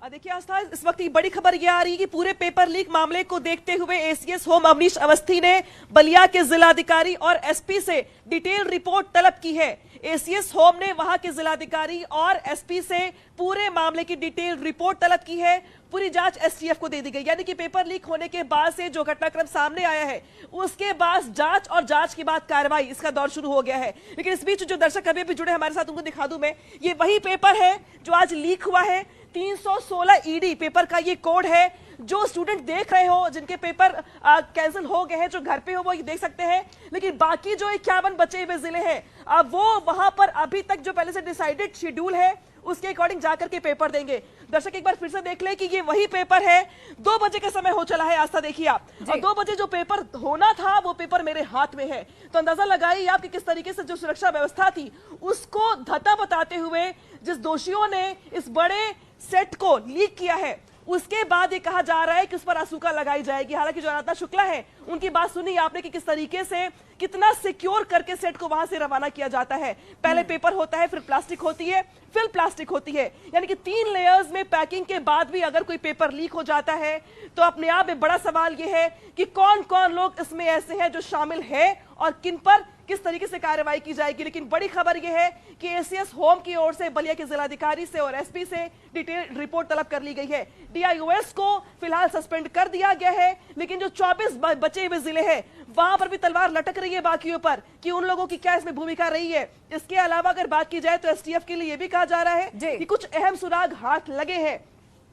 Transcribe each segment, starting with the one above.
देखिए आस्था, इस वक्त की बड़ी खबर यह आ रही है कि पूरे पेपर लीक मामले को देखते हुए एसीएस होम अवनीश अवस्थी ने बलिया के जिलाधिकारी और एसपी से डिटेल रिपोर्ट तलब की है। एसीएस होम ने वहां के जिलाधिकारी और एसपी से पूरे मामले की डिटेल रिपोर्ट तलब की है। पूरी जांच एसटीएफ को दे दी गई, यानी कि पेपर लीक होने के बाद से जो घटनाक्रम सामने आया है उसके बाद जांच और जांच के बाद कार्रवाई, इसका दौर शुरू हो गया है। लेकिन इस बीच जो दर्शक अभी भी जुड़े हमारे साथ, उनको दिखा दूं मैं, ये वही पेपर है जो आज लीक हुआ है। 316 ईडी पेपर का ये कोड है। जो स्टूडेंट देख रहे हो, जिनके पेपर कैंसिल हो गए हैं, जो घर पे हो वो ये देख सकते हैं, लेकिन बाकी जो 51 बचे हुए जिले हैं वो वहां पर अभी तक जो पहले से डिसाइडेड शेड्यूल है उसके अकॉर्डिंग जाकर के पेपर देंगे। दर्शक एक बार फिर से देख ले कि ये वही पेपर है। 2 बजे का समय हो चला है आस्था, देखिए आप, और 2 बजे जो पेपर होना था वो पेपर मेरे हाथ में है। तो अंदाजा लगाइए आप कि किस तरीके से जो सुरक्षा व्यवस्था थी उसको धता बताते हुए जिस दोषियों ने इस बड़े सेट को लीक किया है, उसके बाद ये कहा जा रहा है कि उस पर आसूका लगाई जाएगी। हालांकि जो आराधना शुक्ला है उनकी बात सुनी आपने कि किस तरीके से कितना सिक्योर करके सेट को वहां से रवाना किया जाता है। पहले पेपर होता है, फिर प्लास्टिक होती है, फिर प्लास्टिक होती है, यानी कि 3 लेयर्स में पैकिंग के बाद भी अगर कोई पेपर लीक हो जाता है तो अपने आप में बड़ा सवाल यह है कि कौन कौन लोग इसमें ऐसे हैं जो शामिल है और किन पर किस तरीके से कार्रवाई की जाएगी। लेकिन बड़ी खबर यह है कि एसीएस होम की ओर से बलिया के जिलाधिकारी से और एसपी से डिटेल रिपोर्ट तलब कर ली गई है। डीआईओएस को फिलहाल सस्पेंड कर दिया गया है, लेकिन जो 24 बचे हुए जिले हैं वहां पर भी तलवार लटक रही है बाकियों पर कि उन लोगों की क्या इसमें भूमिका रही है। इसके अलावा अगर बात की जाए तो एसटीएफ के लिए यह भी कहा जा रहा है कि कुछ अहम सुराग हाथ लगे हैं,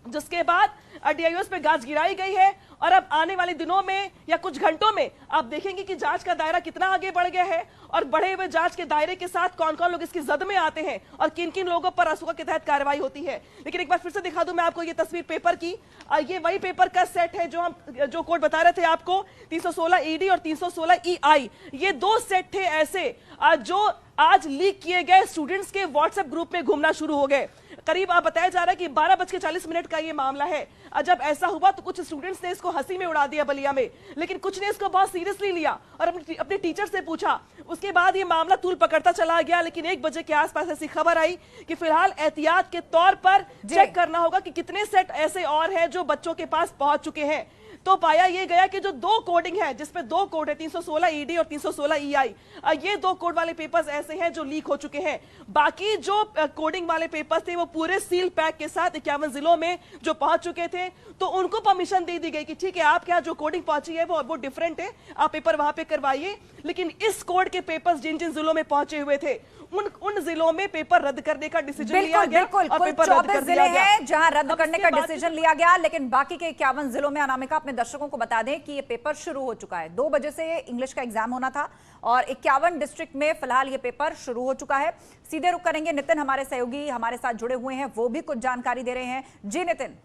जिसके बाद डीआईओएस पे गाज गिराई गई है। और अब आने वाले दिनों में या कुछ घंटों में आप देखेंगे कि जांच का दायरा कितना आगे बढ़ गया है और बढ़े हुए जांच के दायरे के साथ कौन कौन लोग इसकी जद में आते हैं और किन किन लोगों पर आसूका के तहत कार्रवाई होती है। लेकिन एक बार फिर से दिखा दूं मैं आपको ये तस्वीर पेपर की। ये वही पेपर का सेट है जो कोड बता रहे थे आपको, 316 ईडी और 316 ईआई। ये 2 सेट थे ऐसे जो आज लीक किए गए स्टूडेंट्स के व्हाट्सएप ग्रुप में घूमना शुरू हो गए। करीब आप बताया जा रहा है कि 12:40 का ये मामला है। जब ऐसा हुआ तो कुछ स्टूडेंट्स ने इसको हंसी में उड़ा दिया बलिया में, लेकिन कुछ ने इसको बहुत सीरियसली लिया और अपने टीचर से पूछा। उसके बाद ये मामला तूल पकड़ता चला गया। लेकिन 1 बजे के आसपास ऐसी खबर आई कि फिलहाल एहतियात के तौर पर चेक करना होगा कि कितने सेट ऐसे और हैं जो बच्चों के पास पहुंच चुके हैं। तो पाया यह गया कि जो 2 कोडिंग है, जिसपे 2 कोड है, 316 ईडी और 316 ईआई, ये 2 कोड वाले पेपर्स ऐसे हैं जो लीक हो चुके हैं। बाकी जो कोडिंग वाले पेपर्स थे वो पूरे सील पैक के साथ 51 जिलों में जो पहुंच चुके थे, तो उनको परमिशन दे दी गई कि ठीक है, आपके यहाँ जो कोडिंग पहुंची है वो डिफरेंट है, आप पेपर वहां पे करवाइए। लेकिन इस कोड के पेपर्स जिन जिन जिलों में पहुंचे हुए थे उन जिलों में पेपर रद्द करने का डिसीजन लिया गया। बिल्कुल, और पेपर रद्द कर दिया गया हैं जहां रद्द करने का डिसीजन लिया गया। लेकिन बाकी के 51 जिलों में, अनामिका अपने दर्शकों को बता दें कि ये पेपर शुरू हो चुका है। 2 बजे से इंग्लिश का एग्जाम होना था और 51 डिस्ट्रिक्ट में फिलहाल ये पेपर शुरू हो चुका है। सीधे रुक करेंगे, नितिन हमारे सहयोगी हमारे साथ जुड़े हुए हैं, वो भी कुछ जानकारी दे रहे हैं। जी नितिन।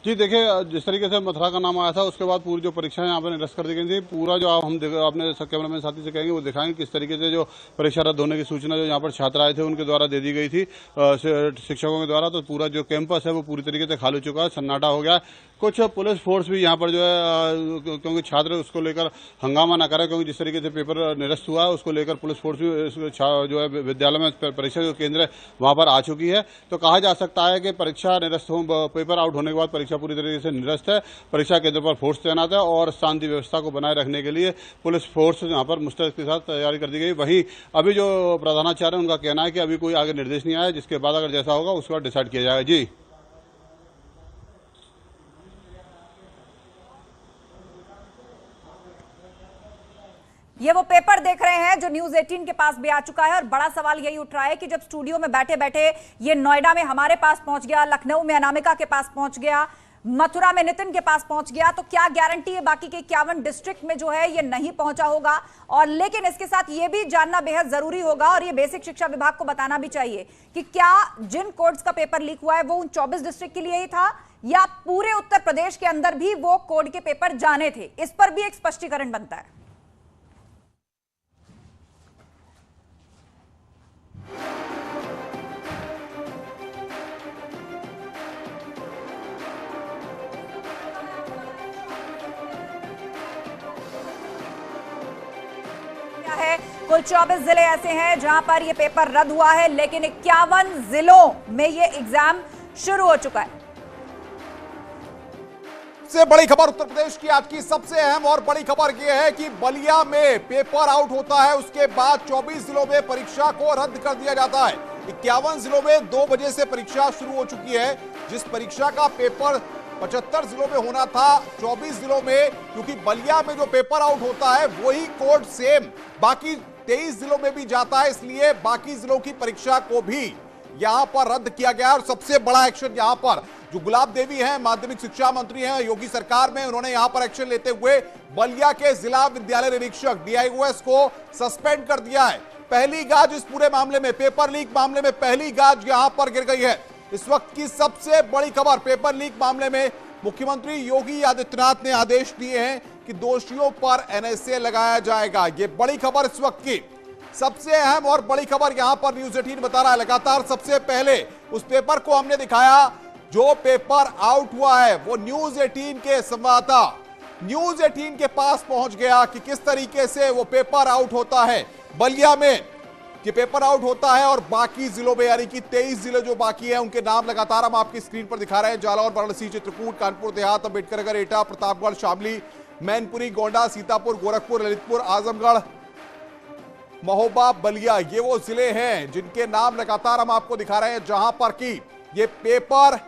जी देखिए, जिस तरीके से मथुरा का नाम आया था उसके बाद पूरी जो परीक्षाएं यहाँ पर निरस्त कर दी गई थी, पूरा जो हम अपने कैमरामैन साथी से कहेंगे वो दिखाएंगे किस तरीके से जो परीक्षा रद्द होने की सूचना जो यहाँ पर छात्र आए थे उनके द्वारा दे दी गई थी शिक्षकों के द्वारा। तो पूरा जो कैंपस है वो पूरी तरीके से खाली चुका है, सन्नाटा हो गया। कुछ पुलिस फोर्स भी यहाँ पर जो है, क्योंकि छात्र उसको लेकर हंगामा ना करें, क्योंकि जिस तरीके से पेपर निरस्त हुआ है उसको लेकर पुलिस फोर्स भी जो है विद्यालय में परीक्षा जो केंद्र है वहाँ पर आ चुकी है। तो कहा जा सकता है कि परीक्षा निरस्त हो, पेपर आउट होने के बाद परीक्षा पूरी तरीके से निरस्त है। परीक्षा केंद्र पर फोर्स तैनात है और शांति व्यवस्था को बनाए रखने के लिए पुलिस फोर्स यहाँ पर मुस्तैद के साथ तैयारी कर दी गई। वहीं अभी जो प्रधानाचार्य उनका कहना है कि अभी कोई आगे निर्देश नहीं आया, जिसके बाद अगर जैसा होगा उसके बाद डिसाइड किया जाएगा। जी ये वो पेपर देख रहे हैं जो न्यूज 18 के पास भी आ चुका है और बड़ा सवाल यही उठ रहा है कि जब स्टूडियो में बैठे बैठे ये नोएडा में हमारे पास पहुंच गया, लखनऊ में अनामिका के पास पहुंच गया, मथुरा में नितिन के पास पहुंच गया, तो क्या गारंटी है बाकी के 51 डिस्ट्रिक्ट में जो है ये नहीं पहुंचा होगा। और लेकिन इसके साथ ये भी जानना बेहद जरूरी होगा और ये बेसिक शिक्षा विभाग को बताना भी चाहिए कि क्या जिन कोड्स का पेपर लीक हुआ है वो उन 24 डिस्ट्रिक्ट के लिए ही था या पूरे उत्तर प्रदेश के अंदर भी वो कोड के पेपर जाने थे। इस पर भी एक स्पष्टीकरण बनता है। है कुल 24 जिले ऐसे हैं जहां पर यह पेपर रद्द हुआ है, लेकिन 51 जिलों में यह एग्जाम शुरू हो चुका है। सबसे बड़ी खबर उत्तर प्रदेश की आज की सबसे अहम और बड़ी खबर यह है कि बलिया में पेपर आउट होता है, उसके बाद 24 जिलों में परीक्षा को रद्द कर दिया जाता है। 51 जिलों में 2 बजे से परीक्षा शुरू हो चुकी है। जिस परीक्षा का पेपर 75 जिलों में होना था, 24 जिलों में, क्योंकि बलिया में जो पेपर आउट होता है वही कोड सेम बाकी 23 जिलों में भी जाता है, इसलिए बाकी जिलों की परीक्षा को भी यहां पर रद्द किया गया। और सबसे बड़ा एक्शन यहां पर जो गुलाब देवी हैं, माध्यमिक शिक्षा मंत्री हैं योगी सरकार में, उन्होंने यहां पर एक्शन लेते हुए बलिया के जिला विद्यालय निरीक्षक DIOS को सस्पेंड कर दिया है। पहली गाज इस पूरे मामले में, पेपर लीक मामले में पहली गाज यहां पर गिर गई है। इस वक्त की सबसे बड़ी खबर, पेपर लीक मामले में मुख्यमंत्री योगी आदित्यनाथ ने आदेश दिए हैं कि दोषियों पर NSA लगाया जाएगा। यह बड़ी खबर इस वक्त की सबसे अहम और बड़ी खबर यहां पर न्यूज 18 बता रहा है। लगातार सबसे पहले उस पेपर को हमने दिखाया जो पेपर आउट हुआ है, वो न्यूज 18 के संवाददाता न्यूज 18 के पास पहुंच गया कि किस तरीके से वो पेपर आउट होता है बलिया में, कि पेपर आउट होता है और बाकी जिलों में, यानी कि 23 जिले जो बाकी हैं उनके नाम लगातार हम आपकी स्क्रीन पर दिखा रहे हैं। जालौर, वाराणसी, चित्रकूट, कानपुर देहात, अम्बेडकरनगर, एटा, प्रतापगढ़, शामली, मैनपुरी, गोंडा, सीतापुर, गोरखपुर, ललितपुर, आजमगढ़, महोबा, बलिया, ये वो जिले हैं जिनके नाम लगातार हम आपको दिखा रहे हैं जहां पर कि ये पेपर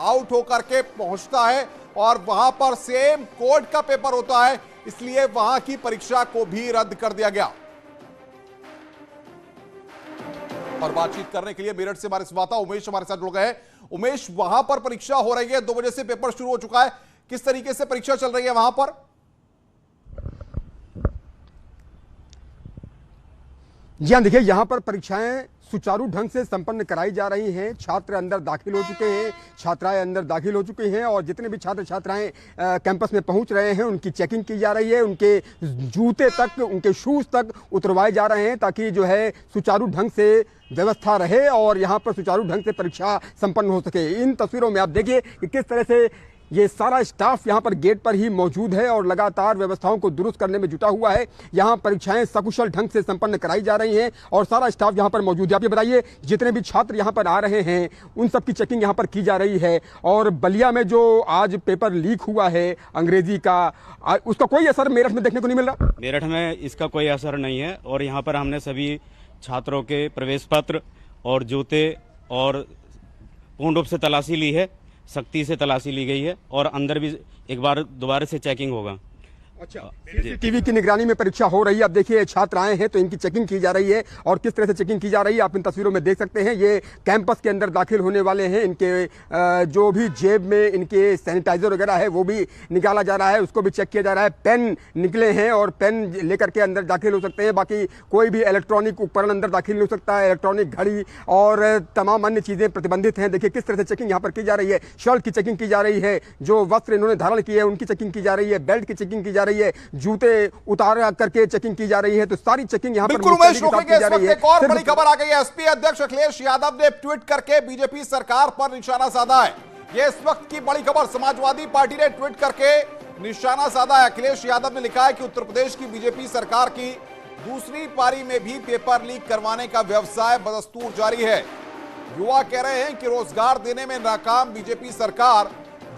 आउट होकर के पहुंचता है और वहां पर सेम कोड का पेपर होता है, इसलिए वहां की परीक्षा को भी रद्द कर दिया गया। और बातचीत करने के लिए मेरठ से हमारे संवाददाता उमेश हमारे साथ जुड़ गए हैं। उमेश, वहां पर परीक्षा हो रही है, 2 बजे से पेपर शुरू हो चुका है, किस तरीके से परीक्षा चल रही है वहां पर? जी हाँ, देखिए यहाँ पर परीक्षाएं सुचारू ढंग से संपन्न कराई जा रही हैं। छात्र अंदर दाखिल हो चुके हैं, छात्राएं अंदर दाखिल हो चुकी हैं और जितने भी छात्र छात्राएं कैंपस में पहुंच रहे हैं उनकी चेकिंग की जा रही है। उनके जूते तक, उनके शूज तक उतरवाए जा रहे हैं ताकि जो है सुचारू ढंग से व्यवस्था रहे और यहाँ पर सुचारू ढंग से परीक्षा संपन्न हो सके। इन तस्वीरों में आप देखिए कि किस तरह से ये सारा स्टाफ यहाँ पर गेट पर ही मौजूद है और लगातार व्यवस्थाओं को दुरुस्त करने में जुटा हुआ है। यहाँ परीक्षाएं सकुशल ढंग से संपन्न कराई जा रही हैं और सारा स्टाफ यहाँ पर मौजूद है। आप ये बताइए, जितने भी छात्र यहाँ पर आ रहे हैं उन सब की चेकिंग यहाँ पर की जा रही है और बलिया में जो आज पेपर लीक हुआ है अंग्रेजी का, उसका कोई असर मेरठ में देखने को नहीं मिल रहा? मेरठ में इसका कोई असर नहीं है और यहाँ पर हमने सभी छात्रों के प्रवेश पत्र और जूते और पूर्ण रूप से तलाशी ली है, सख्ती से तलाशी ली गई है और अंदर भी एक बार दोबारा से चेकिंग होगा। अच्छा, CCTV की निगरानी में परीक्षा हो रही है। अब देखिए छात्र आए हैं तो इनकी चेकिंग की जा रही है और किस तरह से चेकिंग की जा रही है आप इन तस्वीरों में देख सकते हैं। ये कैंपस के अंदर दाखिल होने वाले हैं, इनके जो भी जेब में इनके सैनिटाइजर वगैरह है वो भी निकाला जा रहा है, उसको भी चेक किया जा रहा है। पेन निकले हैं और पेन लेकर के अंदर दाखिल हो सकते हैं। बाकी कोई भी इलेक्ट्रॉनिक उपकरण अंदर दाखिल नहीं हो सकता है, इलेक्ट्रॉनिक घड़ी और तमाम अन्य चीजें प्रतिबंधित हैं। देखिए किस तरह से चेकिंग यहाँ पर की जा रही है। शर्ट की चेकिंग की जा रही है, जो वस्त्र इन्होंने धारण किए हैं उनकी चेकिंग की जा रही है, बेल्ट की चेकिंग की जा रही है, जूते उतार करके चेकिंग की जा रही है। तो सारी चेकिंग यहां पर बिल्कुल उमेश रोकेंगे। इस वक्त एक और बड़ी खबर आ गई है। एसपी अध्यक्ष अखिलेश यादव ने ट्वीट करके बीजेपी सरकार पर निशाना साधा है। यह इस वक्त की बड़ी खबर, समाजवादी पार्टी ने ट्वीट करके निशाना साधा है। अखिलेश यादव ने लिखा है कि उत्तर प्रदेश की बीजेपी सरकार की दूसरी पारी में भी पेपर लीक करवाने का व्यवसाय बदस्तूर जारी है। युवा कह रहे हैं कि रोजगार देने में नाकाम बीजेपी सरकार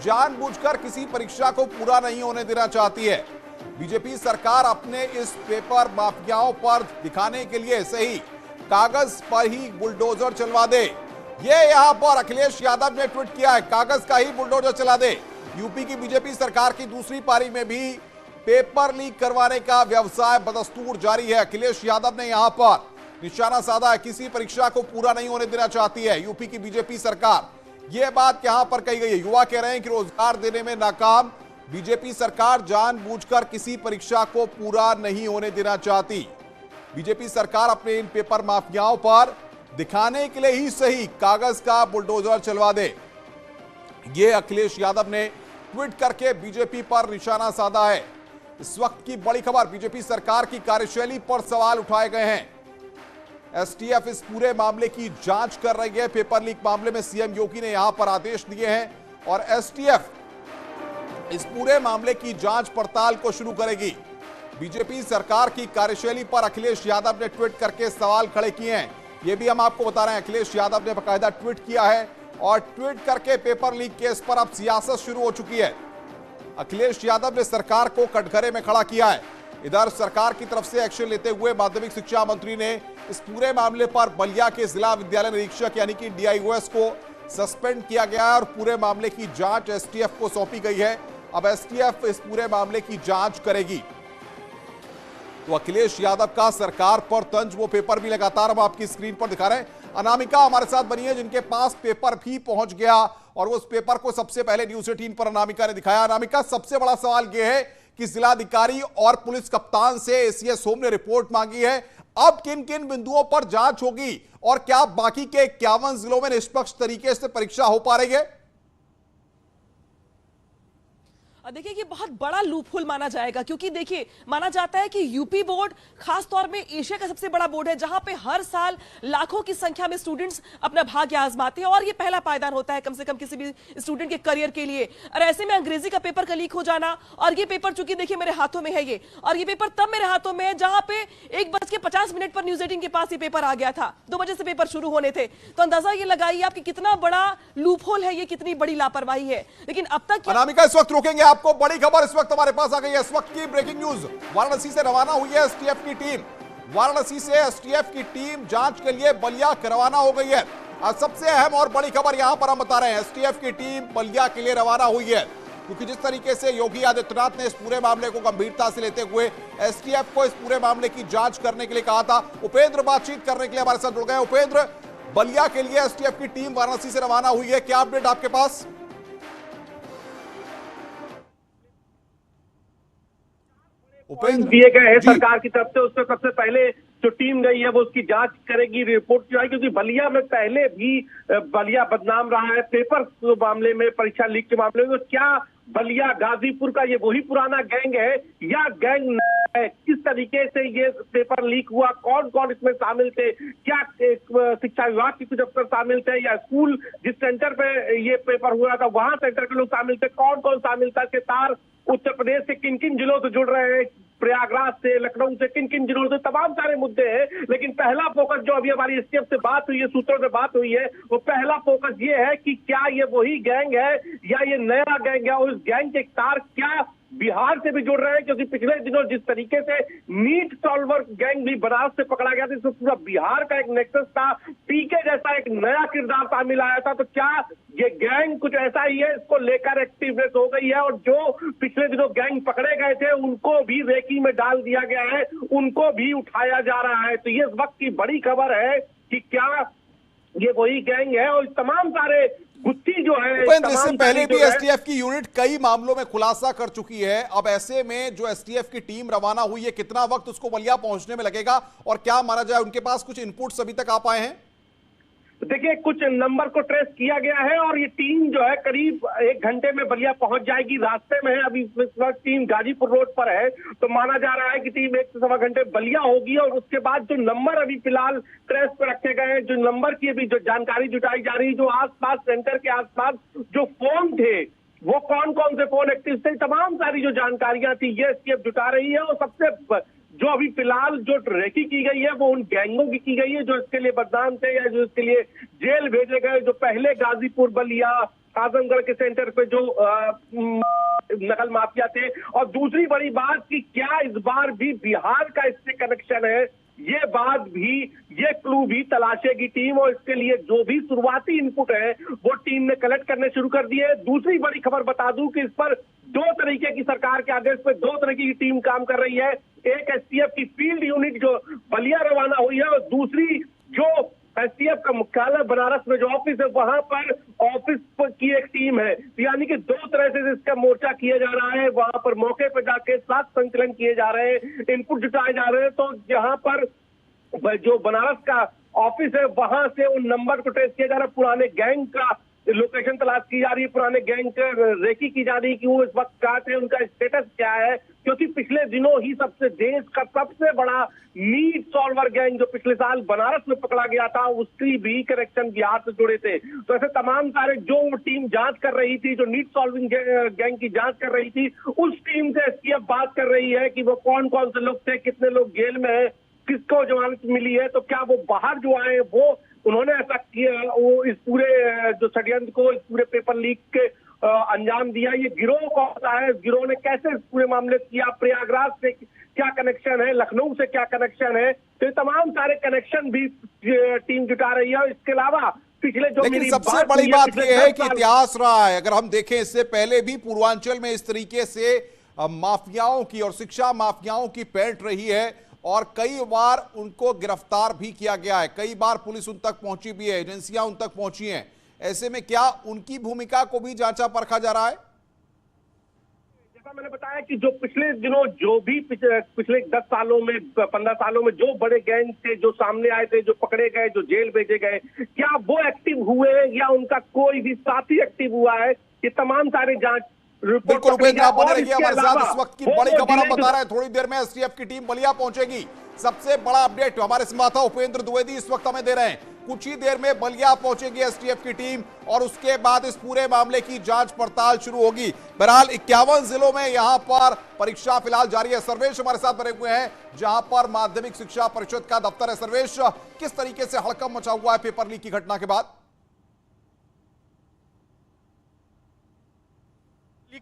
जानबूझकर किसी परीक्षा को पूरा नहीं होने देना चाहती है। बीजेपी सरकार अपने इस पेपर माफियाओं पर दिखाने के लिए सही कागज पर ही बुलडोजर चलवा दे। ये यहां पर अखिलेश यादव ने ट्वीट किया है, कागज का ही बुलडोजर चला दे। यूपी की बीजेपी सरकार की दूसरी पारी में भी पेपर लीक करवाने का व्यवसाय बदस्तूर जारी है। अखिलेश यादव ने यहां पर निशाना साधा है, किसी परीक्षा को पूरा नहीं होने देना चाहती है यूपी की बीजेपी सरकार। यह बात यहां पर कही गई है। युवा कह रहे हैं कि रोजगार देने में नाकाम बीजेपी सरकार जानबूझकर किसी परीक्षा को पूरा नहीं होने देना चाहती। बीजेपी सरकार अपने इन पेपर माफियाओं पर दिखाने के लिए ही सही कागज का बुलडोजर चलवा दे। यह अखिलेश यादव ने ट्वीट करके बीजेपी पर निशाना साधा है। इस वक्त की बड़ी खबर, बीजेपी सरकार की कार्यशैली पर सवाल उठाए गए हैं। एसटीएफ इस पूरे मामले की जांच कर रही है। पेपर लीक मामले में सीएम योगी ने यहां पर आदेश दिए हैं और एसटीएफ इस पूरे मामले की जांच पड़ताल को शुरू करेगी। बीजेपी सरकार की कार्यशैली पर अखिलेश यादव ने ट्वीट करके सवाल खड़े किए हैं। ये भी हम आपको बता रहे हैं, अखिलेश यादव ने बाकायदा ट्वीट किया है और ट्वीट करके पेपर लीक केस पर अब सियासत शुरू हो चुकी है। अखिलेश यादव ने सरकार को कटघरे में खड़ा किया है। इधर सरकार की तरफ से एक्शन लेते हुए माध्यमिक शिक्षा मंत्री ने इस पूरे मामले पर बलिया के जिला विद्यालय निरीक्षक यानी कि डीआईओएस को सस्पेंड किया गया है और पूरे मामले की जांच एसटीएफ को सौंपी गई है। अब एसटीएफ इस पूरे मामले की जांच करेगी। तो अखिलेश यादव का सरकार पर तंज, वो पेपर भी लगातार हम आपकी स्क्रीन पर दिखा रहे हैं। अनामिका हमारे साथ बनी है जिनके पास पेपर भी पहुंच गया और उस पेपर को सबसे पहले न्यूज़ 18 पर अनामिका ने दिखाया। अनामिका, सबसे बड़ा सवाल यह है कि जिलाधिकारी और पुलिस कप्तान से एसीएस होम ने रिपोर्ट मांगी है। अब किन किन बिंदुओं पर जांच होगी और क्या बाकी के 51 जिलों में निष्पक्ष तरीके से परीक्षा हो पा रही है? देखिए कि बहुत बड़ा लूपहोल माना जाएगा, क्योंकि देखिए माना जाता है कि यूपी बोर्ड खास तौर में एशिया का सबसे बड़ा बोर्ड है जहां पे हर साल लाखों की संख्या में स्टूडेंट्स अपना भाग्य आजमाते हैं और ये पहला पायदान होता है कम से कम किसी भी स्टूडेंट के करियर के लिए। और ऐसे में अंग्रेजी का पेपर का लीक हो जाना, और ये पेपर चूंकि देखिए मेरे हाथों में है ये, और ये पेपर तब मेरे हाथों में है जहां पे 1:50 पर न्यूज़ 18 के पास ये पेपर आ गया था। 2 बजे से पेपर शुरू होने थे। तो अंदाजा ये लगाइए आप कि कितना बड़ा लूपहोल है ये, कितनी बड़ी लापरवाही है। लेकिन अब तक अनामिका, इस वक्त रोकेंगे आपको। बड़ी खबर इस वक्त हमारे पास आ गई है। इस वक्त की ब्रेकिंग न्यूज, वाराणसी से रवाना हुई है एसटीएफ की टीम। वाराणसी से एसटीएफ की टीम जांच के लिए बलिया रवाना हो गई है। आज सबसे अहम और बड़ी खबर यहां पर हम बता रहे हैं, एसटीएफ की टीम बलिया के लिए रवाना हुई है, क्योंकि जिस तरीके से योगी आदित्यनाथ ने इस पूरे मामले को गंभीरता से लेते हुए एसटीएफ को इस पूरे मामले की जांच करने के लिए कहा था। उपेंद्र बातचीत करने के लिए हमारे साथ जुड़ गए। उपेंद्र, बलिया के लिए एसटीएफ की टीम वाराणसी से रवाना हुई है, क्या अपडेट आपके पास? दिए गए हैं सरकार की तरफ से, उसमें सबसे पहले जो टीम गई है वो उसकी जांच करेगी, रिपोर्ट जो है, क्योंकि बलिया में पहले भी बलिया बदनाम रहा है पेपर मामले में, परीक्षा लीक के मामले में। तो क्या बलिया गाजीपुर का ये वही पुराना गैंग है या गैंग है? किस तरीके से ये पेपर लीक हुआ, कौन कौन इसमें शामिल थे? क्या शिक्षा विभाग के कुछ अफसर शामिल थे या स्कूल जिस सेंटर पे ये पेपर हुआ था वहां सेंटर के लोग शामिल थे? कौन कौन शामिल था? के तार उत्तर प्रदेश से किन किन जिलों से जुड़ रहे हैं, प्रयागराज से, लखनऊ से किन किन जिलों से, तमाम सारे मुद्दे हैं। लेकिन पहला फोकस जो अभी हमारी एसटीएफ से बात हुई है, सूत्रों से बात हुई है, वो पहला फोकस ये है कि क्या ये वही गैंग है या ये नया गैंग है, और इस गैंग के तार क्या बिहार से भी जुड़ रहे हैं? क्योंकि पिछले दिनों जिस तरीके से नीट सॉल्वर गैंग भी बनारस से पकड़ा गया था, इसमें पूरा बिहार का एक नेक्सस था, पीके जैसा एक नया किरदार सामने आया था। तो क्या ये गैंग कुछ ऐसा ही है? इसको लेकर एक्टिवनेस हो गई है और जो पिछले दिनों गैंग पकड़े गए थे उनको भी रेकी में डाल दिया गया है, उनको भी उठाया जा रहा है। तो ये इस वक्त की बड़ी खबर है कि क्या ये वही गैंग है, और तमाम सारे गुत्थी जो है, इससे पहले भी एसटीएफ की यूनिट कई मामलों में खुलासा कर चुकी है। अब ऐसे में जो एसटीएफ की टीम रवाना हुई है, कितना वक्त उसको बलिया पहुंचने में लगेगा और क्या माना जाए उनके पास कुछ इनपुट्स अभी तक आ पाए हैं? देखिए, कुछ नंबर को ट्रेस किया गया है और ये टीम जो है करीब 1 घंटे में बलिया पहुंच जाएगी। रास्ते में है, अभी इस वक्त टीम गाजीपुर रोड पर है, तो माना जा रहा है कि टीम 1 से सवा घंटे बलिया होगी। और उसके बाद जो नंबर अभी फिलहाल ट्रेस पर रखे गए हैं, जो नंबर की अभी जो जानकारी जुटाई जा रही है, जो आसपास सेंटर के आसपास जो फोन थे वो कौन कौन से फोन एक्टिव थे, तमाम सारी जो जानकारियां थी ये एसटीएफ जुटा रही है। और सबसे जो अभी फिलहाल जो रेकी की गई है वो उन गैंगों की गई है जो इसके लिए बदनाम थे या जो इसके लिए जेल भेजे गए, जो पहले गाजीपुर, बलिया, आजमगढ़ के सेंटर पे जो नकल माफिया थे। और दूसरी बड़ी बात कि क्या इस बार भी बिहार का इससे कनेक्शन है, ये बात भी, ये क्लू भी तलाशेगी टीम। और इसके लिए जो भी शुरुआती इनपुट है वो टीम ने कलेक्ट करने शुरू कर दिए। दूसरी बड़ी खबर बता दूं कि इस पर 2 तरीके की, सरकार के आदेश पे 2 तरीके की टीम काम कर रही है। एक एसटीएफ की फील्ड यूनिट जो बलिया रवाना हुई है, और दूसरी जो एसटीएफ का मुख्यालय बनारस में जो ऑफिस है वहां पर ऑफिस की एक टीम है। यानी कि 2 तरह से इसका मोर्चा किया जा रहा है। वहां पर मौके पर जाके साथ संकलन किए जा रहे हैं, इनपुट जुटाए जा रहे हैं। तो जहां पर जो बनारस का ऑफिस है वहां से उन नंबर को ट्रेस किया जा रहा है, पुराने गैंग का लोकेशन तलाश की जा रही है, पुराने गैंग रेकी की जा रही है कि वो इस वक्त कहाँ थे, उनका स्टेटस क्या है, क्योंकि पिछले दिनों ही देश का सबसे बड़ा मीट सॉल्वर गैंग जो पिछले साल बनारस में पकड़ा गया था, उसकी भी कनेक्शन बिहार से जुड़े थे। तो ऐसे तमाम सारे जो टीम जांच कर रही थी, जो नीट सॉल्विंग गैंग की जांच कर रही थी, उस टीम से एसटीएफ बात कर रही है कि वो कौन कौन से लोग थे, कितने लोग जेल में है, किसको जमानत मिली है, तो क्या वो बाहर जो आए वो उन्होंने ऐसा किया, वो इस पूरे जो षड्यंत्र को, इस पूरे पेपर लीक के अंजाम दिया। ये गिरोह कौन सा है, इस गिरोह ने कैसे इस पूरे मामले किया, प्रयागराज से क्या कनेक्शन है, लखनऊ से क्या कनेक्शन है, तो ये तमाम सारे कनेक्शन भी टीम जुटा रही है। इसके अलावा पिछले जो लेकिन सबसे बड़ी बात यह है कि इतिहास रहा है, अगर हम देखें इससे पहले भी पूर्वांचल में इस तरीके से माफियाओं की और शिक्षा माफियाओं की पैठ रही है और कई बार उनको गिरफ्तार भी किया गया है, कई बार पुलिस उन तक पहुंची भी है, एजेंसियां उन तक पहुंची हैं। ऐसे में क्या उनकी भूमिका को भी जांचा परखा जा रहा है? जैसा मैंने बताया कि जो पिछले दिनों जो भी पिछले 10 सालों में 15 सालों में जो बड़े गैंग थे, जो सामने आए थे, जो पकड़े गए, जो जेल भेजे गए, क्या वो एक्टिव हुए या उनका कोई भी साथी एक्टिव हुआ है, ये तमाम सारे जांच बिल्कुल उपेंद्र, आप बने रहिए हमारे साथ। इस वक्त की बड़ी खबर हम बता रहे हैं, थोड़ी देर में एसटीएफ की टीम बलिया पहुंचेगी। सबसे बड़ा अपडेट हमारे संवाददाता उपेंद्र द्विवेदी इस वक्त हमें दे रहे हैं। कुछ ही देर में बलिया पहुंचेगी एसटीएफ की टीम और उसके बाद इस पूरे मामले की जांच पड़ताल शुरू होगी। बहरहाल 51 जिलों में यहां पर परीक्षा फिलहाल जारी है। सर्वेश हमारे साथ बने हुए हैं जहां पर माध्यमिक शिक्षा परिषद का दफ्तर है। सर्वेश, किस तरीके से हड़कंप मचा हुआ है पेपर लीक की घटना के बाद?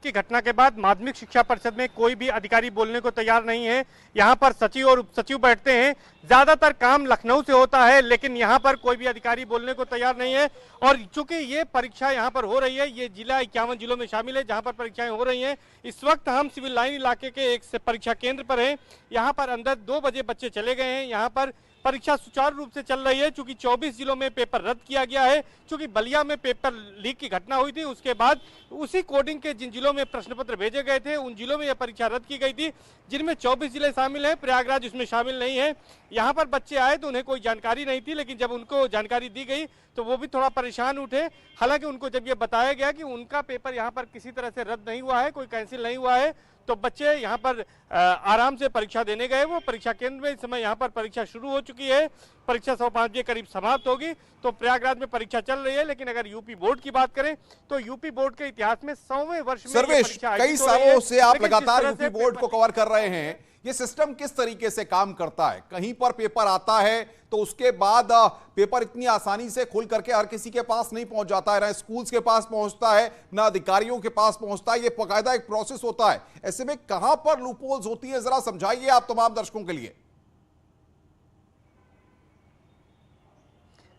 की घटना के बाद माध्यमिक शिक्षा परिषद में कोई भी अधिकारी बोलने को तैयार नहीं है। यहां पर सचिव और उप सचिव बैठते हैं। ज्यादातर काम लखनऊ से होता है, लेकिन यहां पर कोई भी अधिकारी बोलने को तैयार नहीं है। और चूंकि ये परीक्षा यहां पर हो रही है, ये जिला 51 जिलों में शामिल है जहां पर परीक्षाएं हो रही हैं। इस वक्त हम सिविल लाइन इलाके के एक परीक्षा केंद्र पर हैं। यहाँ पर अंदर 2 बजे बच्चे चले गए हैं। यहाँ पर परीक्षा सुचारू रूप से चल रही है। चूंकि 24 जिलों में पेपर रद्द किया गया है, चूंकि बलिया में पेपर लीक की घटना हुई थी, उसके बाद उसी कोडिंग के जिन जिलों में प्रश्न पत्र भेजे गए थे उन जिलों में यह परीक्षा रद्द की गई थी, जिनमें 24 जिले शामिल हैं। प्रयागराज उसमें शामिल नहीं है। यहाँ पर बच्चे आए तो उन्हें कोई जानकारी नहीं थी, लेकिन जब उनको जानकारी दी गई तो वो भी थोड़ा परेशान उठे। हालांकि उनको जब ये बताया गया कि उनका पेपर यहाँ पर किसी तरह से रद्द नहीं हुआ है, कोई कैंसिल नहीं हुआ है, तो बच्चे यहाँ पर आराम से परीक्षा देने गए। वो परीक्षा केंद्र में इस समय यहाँ पर परीक्षा शुरू हो चुकी है। परीक्षा 5:15 बजे करीब समाप्त होगी। तो प्रयागराज में परीक्षा चल रही है। लेकिन अगर यूपी बोर्ड की बात करें तो यूपी बोर्ड के इतिहास में 100वें वर्ष में सर्वेश, कई सालों से आप लगातार यूपी बोर्ड को कवर कर रहे हैं। ये सिस्टम किस तरीके से काम करता है? कहीं पर पेपर आता है तो उसके बाद पेपर इतनी आसानी से खुल करके हर किसी के पास नहीं पहुंच जाता है, ना स्कूल्स के पास पहुंचता है, ना अधिकारियों के पास पहुंचता है। ये बाकायदा एक प्रोसेस होता है। ऐसे में कहां पर लूपहोल्स होती है, जरा समझाइए आप तमाम दर्शकों के लिए।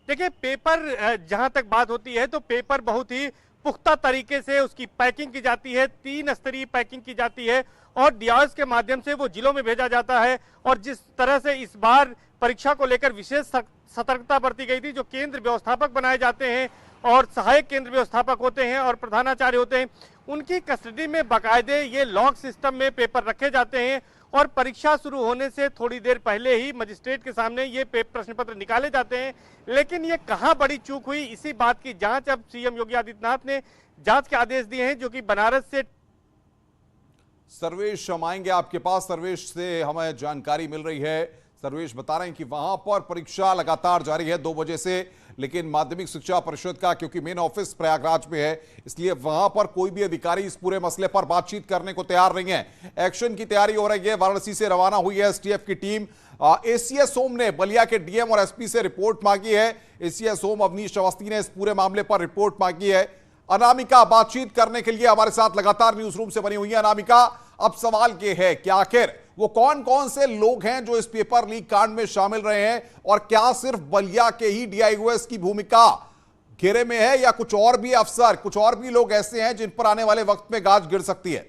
देखिए, पेपर जहां तक बात होती है तो पेपर बहुत ही पुख्ता तरीके से उसकी पैकिंग की जाती है। 3 स्तरीय पैकिंग की जाती है और डीआरएस के माध्यम से वो जिलों में भेजा जाता है। और जिस तरह से इस बार परीक्षा को लेकर विशेष सतर्कता बरती गई थी, जो केंद्र व्यवस्थापक बनाए जाते हैं और सहायक केंद्र व्यवस्थापक होते हैं और प्रधानाचार्य होते हैं, उनकी कस्टडी में बाकायदे ये लॉक सिस्टम में पेपर रखे जाते हैं। और परीक्षा शुरू होने से थोड़ी देर पहले ही मजिस्ट्रेट के सामने ये प्रश्न पत्र निकाले जाते हैं। लेकिन ये कहां बड़ी चूक हुई, इसी बात की जांच अब सीएम योगी आदित्यनाथ ने जांच के आदेश दिए हैं, जो कि बनारस से। सर्वेश, हम आएंगे आपके पास। सर्वेश से हमें जानकारी मिल रही है। सर्वेश बता रहे हैं कि वहां पर परीक्षा लगातार जारी है 2 बजे से, लेकिन माध्यमिक शिक्षा परिषद का क्योंकि मेन ऑफिस प्रयागराज में है, इसलिए वहां पर कोई भी अधिकारी इस पूरे मसले पर बातचीत करने को तैयार नहीं है। एक्शन की तैयारी हो रही है। वाराणसी से रवाना हुई है एसटीएफ की टीम। एसीएस होम ने बलिया के डीएम और एसपी से रिपोर्ट मांगी है। एसीएस होम अवनीश अवस्थी ने इस पूरे मामले पर रिपोर्ट मांगी है। अनामिका बातचीत करने के लिए हमारे साथ लगातार न्यूज रूम से बनी हुई है। अनामिका, अब सवाल यह है कि आखिर वो कौन कौन से लोग हैं जो इस पेपर लीक कांड में शामिल रहे हैं, और क्या सिर्फ बलिया के ही डीआईओएस की भूमिका घेरे में है या कुछ और भी अफसर, कुछ और भी लोग ऐसे हैं जिन पर आने वाले वक्त में गाज गिर सकती है?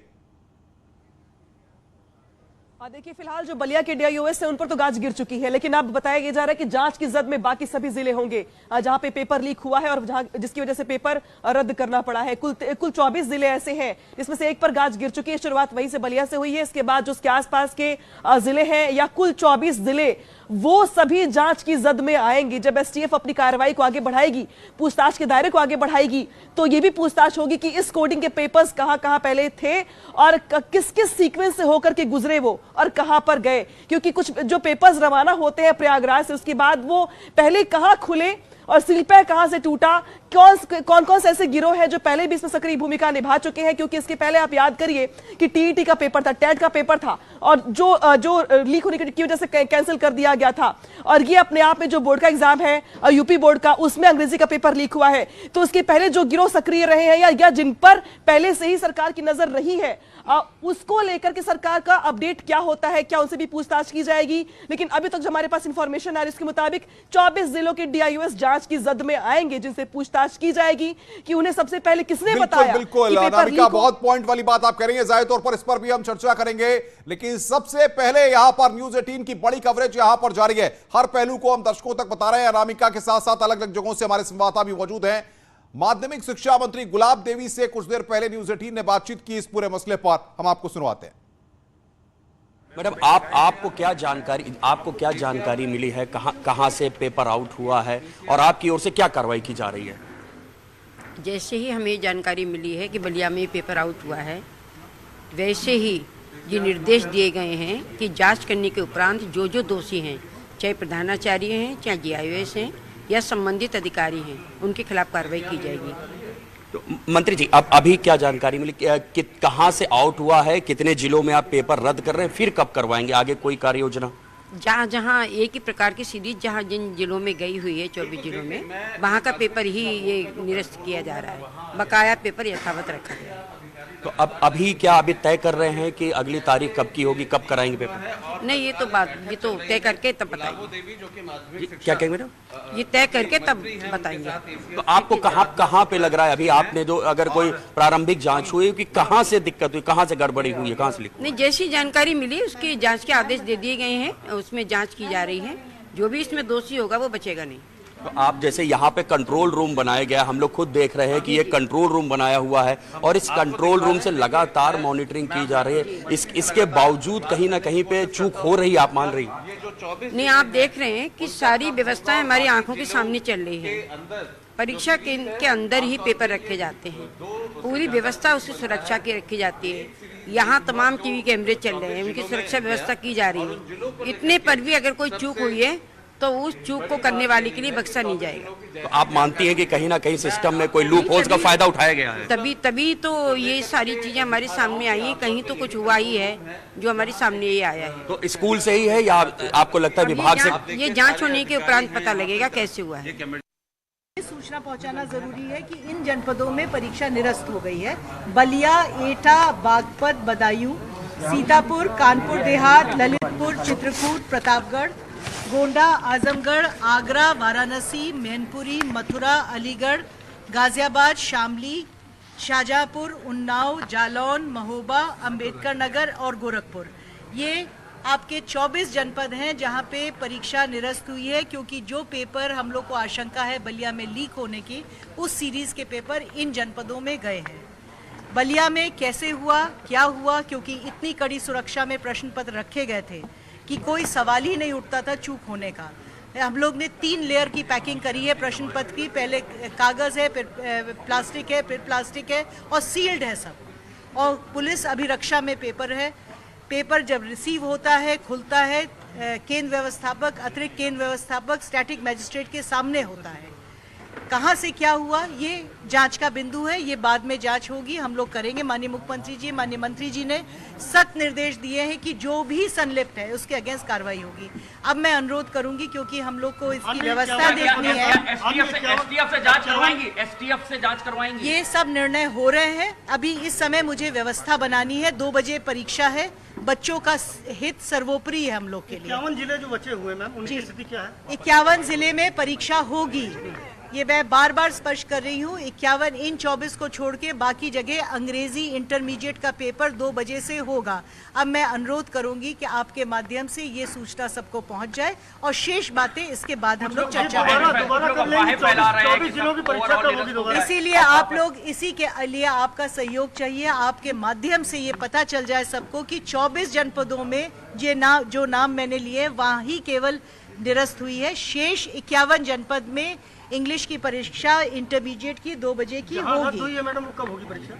देखिए, फिलहाल जो बलिया के डीआईओएस है उन पर तो गाज गिर चुकी है, लेकिन अब बताया जा रहा है कि जांच की जद में बाकी सभी जिले होंगे जहां पे पेपर लीक हुआ है और जहां जिसकी वजह से पेपर रद्द करना पड़ा है। कुल 24 जिले ऐसे हैं जिसमें से एक पर गाज गिर चुकी है। शुरुआत वहीं से बलिया से हुई है। इसके बाद जो उसके आसपास के जिले हैं या कुल 24 जिले वो सभी जांच की जद में आएंगे। जब एसटीएफ अपनी कार्रवाई को आगे बढ़ाएगी, पूछताछ के दायरे को आगे बढ़ाएगी, तो ये भी पूछताछ होगी कि इस कोडिंग के पेपर्स कहां कहां पहले थे और किस किस सीक्वेंस से होकर के गुजरे वो और कहां पर गए। क्योंकि कुछ जो पेपर्स रवाना होते हैं प्रयागराज से, उसके बाद वो पहले कहां खुले और सीलपैक कहां से टूटा, कौन कौन से ऐसे गिरोह हैं जो पहले भी इसमें सक्रिय भूमिका निभा चुके हैं। क्योंकि इसके पहले आप याद करिए कि टीईटी का पेपर था, टेट का पेपर था, और जो लीक होने की वजह से कैंसिल कर दिया गया था। और ये अपने आप में जो बोर्ड का एग्जाम है यूपी बोर्ड का, उसमें अंग्रेजी का पेपर लीक हुआ है। तो उसके पहले जो गिरोह सक्रिय रहे हैं या जिन पर पहले से ही सरकार की नजर रही है, उसको लेकर के सरकार का अपडेट क्या होता है, क्या उनसे भी पूछताछ की जाएगी। लेकिन अभी तक जो हमारे पास इंफॉर्मेशन है इसके मुताबिक 24 जिलों के डीआईयूएस जांच की जद में आएंगे, जिनसे पूछताछ की जाएगी कि उन्हें सबसे पहले किसने बताया। बिल्कुल अनामिका, बहुत पॉइंट वाली बात आप करेंगे, जाहिर तौर पर इस पर भी हम चर्चा करेंगे। लेकिन सबसे पहले यहां पर न्यूज 18 की बड़ी कवरेज यहां पर जारी है। हर पहलू को हम दर्शकों तक बता रहे हैं। अनामिका के साथ साथ अलग अलग जगहों से हमारे संवाददाता भी मौजूद हैं। माध्यमिक शिक्षा मंत्री गुलाब देवी से कुछ देर पहले न्यूज 18 ने बातचीत की इस पूरे मसले पर, हम आपको सुनवाते हैं। मैडम, आपको क्या जानकारी मिली है, कहां से पेपर आउट हुआ है और आपकी ओर से क्या कार्रवाई की जा रही है? जैसे ही हमें जानकारी मिली है कि बलिया में पेपर आउट हुआ है, वैसे ही ये निर्देश दिए गए हैं कि जांच करने के उपरांत जो जो दोषी हैं, चाहे प्रधानाचार्य हैं, चाहे जीआईएस हैं या संबंधित अधिकारी हैं, उनके खिलाफ कार्रवाई की जाएगी। तो मंत्री जी, अब अभी क्या जानकारी मिली कि कहां से आउट हुआ है, कितने जिलों में आप पेपर रद्द कर रहे हैं, फिर कब करवाएंगे, आगे कोई कार्य योजना? जहाँ जहाँ एक ही प्रकार की सीरीज जहाँ जिन जिलों में गई हुई है, 24 जिलों में, वहाँ का पेपर ही ये निरस्त किया जा रहा है। बकाया पेपर यथावत रखा गया है। तो अब अभी तय कर रहे हैं कि अगली तारीख कब की होगी, कब कराएंगे पेपर? नहीं, ये तो तय करके तब बताएंगे। क्या कहेंगे मैडम? ये तय करके तब बताएंगे। तो आपको कहाँ पे लग रहा है अभी, आपने जो अगर कोई प्रारंभिक जांच हुई कि कहाँ से दिक्कत हुई, कहाँ से गड़बड़ी हुई है, कहाँ से लिखा? नहीं, जैसी जानकारी मिली उसकी जांच के आदेश दे दिए गए हैं, उसमें जांच की जा रही है। जो भी इसमें दोषी होगा वो बचेगा नहीं। तो आप जैसे यहाँ पे कंट्रोल रूम बनाया गया, हम लोग खुद देख रहे हैं कि ये कंट्रोल रूम बनाया हुआ है और इस कंट्रोल रूम से लगातार मॉनिटरिंग की जा रही है। इसके बावजूद कहीं ना कहीं पे चूक हो रही है, आप मान रही हैं? नहीं, आप देख रहे हैं कि सारी व्यवस्थाएं हमारी आंखों के सामने चल रही है। परीक्षा केंद्र के अंदर ही पेपर रखे जाते हैं, पूरी व्यवस्था उसकी सुरक्षा की रखी जाती है। यहाँ तमाम टीवी कैमरे चल रहे हैं, उनकी सुरक्षा व्यवस्था की जा रही है। इतने पर भी अगर कोई चूक हुई है तो उस चूक को करने वाले के लिए बख्शा नहीं जाएगा। तो आप मानती हैं कि कहीं ना कहीं सिस्टम में कोई लूप होल्स का फायदा उठाया गया है? तभी तो ये सारी चीजें हमारे सामने आई हैं। कहीं तो कुछ हुआ ही है जो हमारे सामने ये आया है। तो स्कूल से ही है या आपको लगता है विभाग से? ये जांच होने के उपरांत पता लगेगा कैसे हुआ है। सूचना पहुंचाना जरूरी है कि इन जनपदों में परीक्षा निरस्त हो गई है। बलिया, एटा, बागपत, बदायूं, सीतापुर, कानपुर देहात, ललितपुर, चित्रकूट, प्रतापगढ़, गोंडा, आजमगढ़, आगरा, वाराणसी, मैनपुरी, मथुरा, अलीगढ़, गाजियाबाद, शामली, शाहजहांपुर, उन्नाव, जालौन, महोबा, अंबेडकर नगर और गोरखपुर, ये आपके 24 जनपद हैं जहां पे परीक्षा निरस्त हुई है। क्योंकि जो पेपर हम लोग को आशंका है बलिया में लीक होने की, उस सीरीज के पेपर इन जनपदों में गए हैं। बलिया में कैसे हुआ, क्या हुआ, क्योंकि इतनी कड़ी सुरक्षा में प्रश्न पत्र रखे गए थे कि कोई सवाल ही नहीं उठता था चूक होने का। हम लोग ने 3 लेयर की पैकिंग करी है प्रश्न पत्र की। पहले कागज है, फिर प्लास्टिक है, फिर प्लास्टिक है और सील्ड है सब। और पुलिस अभिरक्षा में पेपर है। पेपर जब रिसीव होता है, खुलता है, केंद्र व्यवस्थापक, अतिरिक्त केंद्र व्यवस्थापक, स्टैटिक मैजिस्ट्रेट के सामने होता है। कहां से क्या हुआ ये जांच का बिंदु है, ये बाद में जांच होगी, हम लोग करेंगे। माननीय मुख्यमंत्री जी, माननीय मंत्री जी ने सख्त निर्देश दिए हैं कि जो भी संलिप्त है उसके अगेंस्ट कार्रवाई होगी। अब मैं अनुरोध करूंगी क्योंकि हम लोग को इसकी व्यवस्था देखनी है। एसटीएफ से जांच करवाएंगे। ये सब निर्णय हो रहे हैं। अभी इस समय मुझे व्यवस्था बनानी है। 2 बजे परीक्षा है। बच्चों का हित सर्वोपरि है हम लोग के लिए। 51 जिले जो बचे हुए मैम, उनकी स्थिति क्या है? 51 जिले में परीक्षा होगी, ये मैं बार बार स्पष्ट कर रही हूँ। 51 इन 24 को छोड़ के बाकी जगह अंग्रेजी इंटरमीडिएट का पेपर 2 बजे से होगा। अब मैं अनुरोध करूंगी कि आपके माध्यम से ये सूचना सबको पहुंच जाए और शेष बातें इसके बाद हम लोग चर्चा करेंगे। इसीलिए आप लोग, इसी के लिए आपका सहयोग चाहिए। आपके माध्यम से ये पता चल जाए सबको कि 24 जनपदों में जो नाम मैंने लिए वहाँ ही केवल निरस्त हुई है। शेष 51 जनपद में इंग्लिश की परीक्षा इंटरमीडिएट की 2 बजे की होगी। मैडम कब होगी परीक्षा?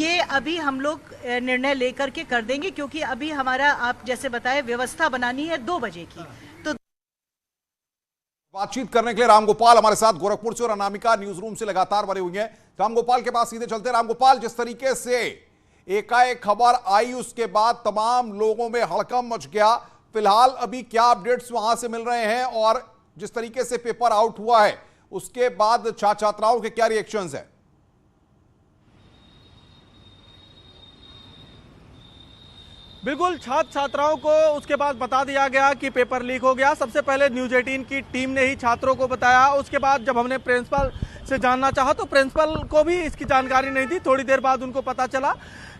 ये अभी हम लोग निर्णय लेकर के कर देंगे, क्योंकि अभी हमारा आप जैसे बताए व्यवस्था बनानी है 2 बजे की। तो बातचीत करने के लिए रामगोपाल हमारे साथ गोरखपुर से और अनामिका न्यूज रूम से लगातार बने हुई हैं। रामगोपाल के पास सीधे चलते हैं। रामगोपाल, जिस तरीके से एकाएक खबर आई उसके बाद तमाम लोगों में हड़कंप मच गया, फिलहाल अभी क्या अपडेट्स वहां से मिल रहे हैं और जिस तरीके से पेपर आउट हुआ है उसके बाद छात्राओं के क्या रिएक्शंस हैं? बिल्कुल, छात्र छात्राओं को उसके बाद बता दिया गया कि पेपर लीक हो गया। सबसे पहले न्यूज़ 18 की टीम ने ही छात्रों को बताया। उसके बाद जब हमने प्रिंसिपल से जानना चाहा तो प्रिंसिपल को भी इसकी जानकारी नहीं थी। थोड़ी देर बाद उनको पता चला।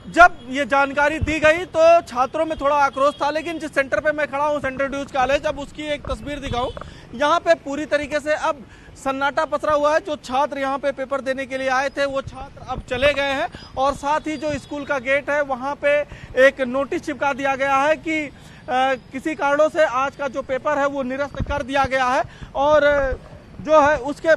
जब ये जानकारी दी गई तो छात्रों में थोड़ा आक्रोश था, लेकिन जिस सेंटर पे मैं खड़ा हूँ, सेंट्रल ड्यूज कॉलेज, अब उसकी एक तस्वीर दिखाऊं, यहाँ पे पूरी तरीके से अब सन्नाटा पसरा हुआ है। जो छात्र यहाँ पे पेपर देने के लिए आए थे वो छात्र अब चले गए हैं और साथ ही जो स्कूल का गेट है वहाँ पे एक नोटिस चिपका दिया गया है कि किसी कारणों से आज का जो पेपर है वो निरस्त कर दिया गया है। और जो है उसके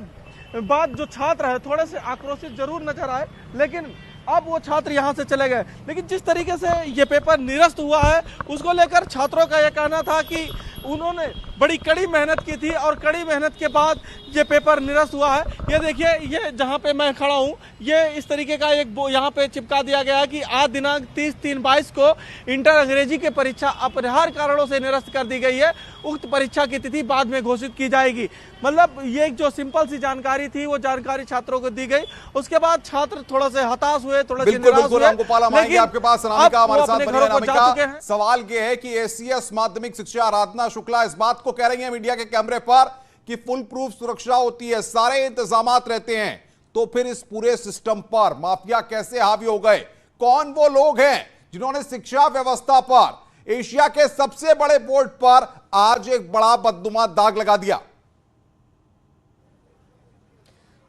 बाद जो छात्र है थोड़े से आक्रोशित जरूर नजर आए, लेकिन अब वो छात्र यहाँ से चले गए। लेकिन जिस तरीके से ये पेपर निरस्त हुआ है उसको लेकर छात्रों का ये कहना था कि उन्होंने बड़ी कड़ी मेहनत की थी और कड़ी मेहनत के बाद ये पेपर निरस्त हुआ है। ये देखिए, ये जहाँ पे मैं खड़ा हूँ ये इस तरीके का एक यहाँ पे चिपका दिया गया है कि आज दिनांक 30/3/22 को इंटर अंग्रेजी की परीक्षा अपरिहार्य कारणों से निरस्त कर दी गई है। उक्त परीक्षा की तिथि बाद में घोषित की जाएगी। मतलब ये जो सिंपल सी जानकारी थी वो जानकारी छात्रों को दी गई। उसके बाद छात्र थोड़ा से हताश हुए, थोड़े से निराश हुए। रामगोपाल, हम आएंगे आपके पास। अनामिका हमारे साथ बनी है। अनामिका, सवाल ये है कि एसीएस माध्यमिक शिक्षा आराधना शुक्ला इस बात को कह रही है मीडिया के कैमरे पर कि फुल प्रूफ सुरक्षा होती है, सारे इंतजामात रहते हैं, तो फिर इस पूरे सिस्टम पर माफिया कैसे हावी हो गए? कौन वो लोग हैं जिन्होंने शिक्षा व्यवस्था पर, एशिया के सबसे बड़े बोर्ड पर आज एक बड़ा बदनुमा दाग लगा दिया?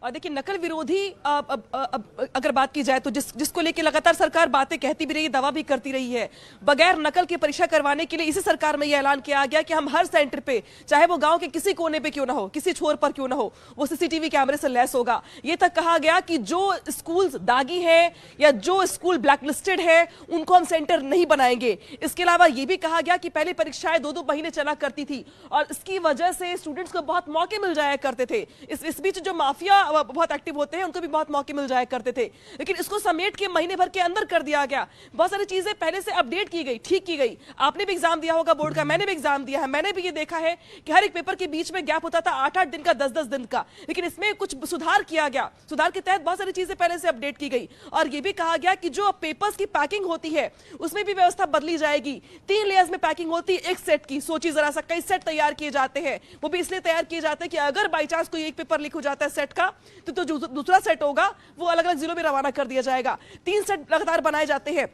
और देखिए, नकल विरोधी अगर बात की जाए तो जिसको लेके लगातार सरकार बातें कहती भी रही है, दावा भी करती रही है, बगैर नकल की परीक्षा करवाने के लिए इसी सरकार में यह ऐलान किया गया कि हम हर सेंटर पे, चाहे वो गांव के किसी कोने पे क्यों ना हो, किसी छोर पर क्यों ना हो, वो सीसीटीवी कैमरे से लैस होगा। ये तक कहा गया कि जो स्कूल दागी है या जो स्कूल ब्लैकलिस्टेड है उनको हम सेंटर नहीं बनाएंगे। इसके अलावा यह भी कहा गया कि पहले परीक्षाएं 2-2 महीने चला करती थी और इसकी वजह से स्टूडेंट्स को बहुत मौके मिल जाया करते थे। इस बीच जो माफिया बहुत एक्टिव होते हैं उनको भी बहुत मौके मिल जाया करते थे, लेकिन इसको समेट के महीने भर के अंदर कर दिया गया। बहुत सारी चीजें पहले से अपडेट की गई, ठीक की गई। आपने भी एग्जाम दिया होगा बोर्ड का, मैंने भी एग्जाम दिया है, मैंने भी ये देखा है कि हर एक पेपर के बीच में गैप होता था 8-8 दिन का, 10-10 दिन का, लेकिन इसमें कुछ सुधार किया गया। सुधार के तहत बहुत सारी चीजें पहले से अपडेट की गई और यह भी कहा गया कि जो पेपर्स की पैकिंग होती है उसमें भी व्यवस्था बदली जाएगी। 3 लेयर्स में पैकिंग होती है एक सेट की। सोचिए जरा सा, कई सेट तैयार किए जाते हैं, वो भी इसलिए तैयार किए जाते हैं कि अगर बाई चांस कोई एक पेपर लीक हो जाता है सेट का, तो जो दूसरा सेट होगा वो अलग अलग जिलों में रवाना कर दिया जाएगा। 3 सेट लगातार बनाए जाते हैं,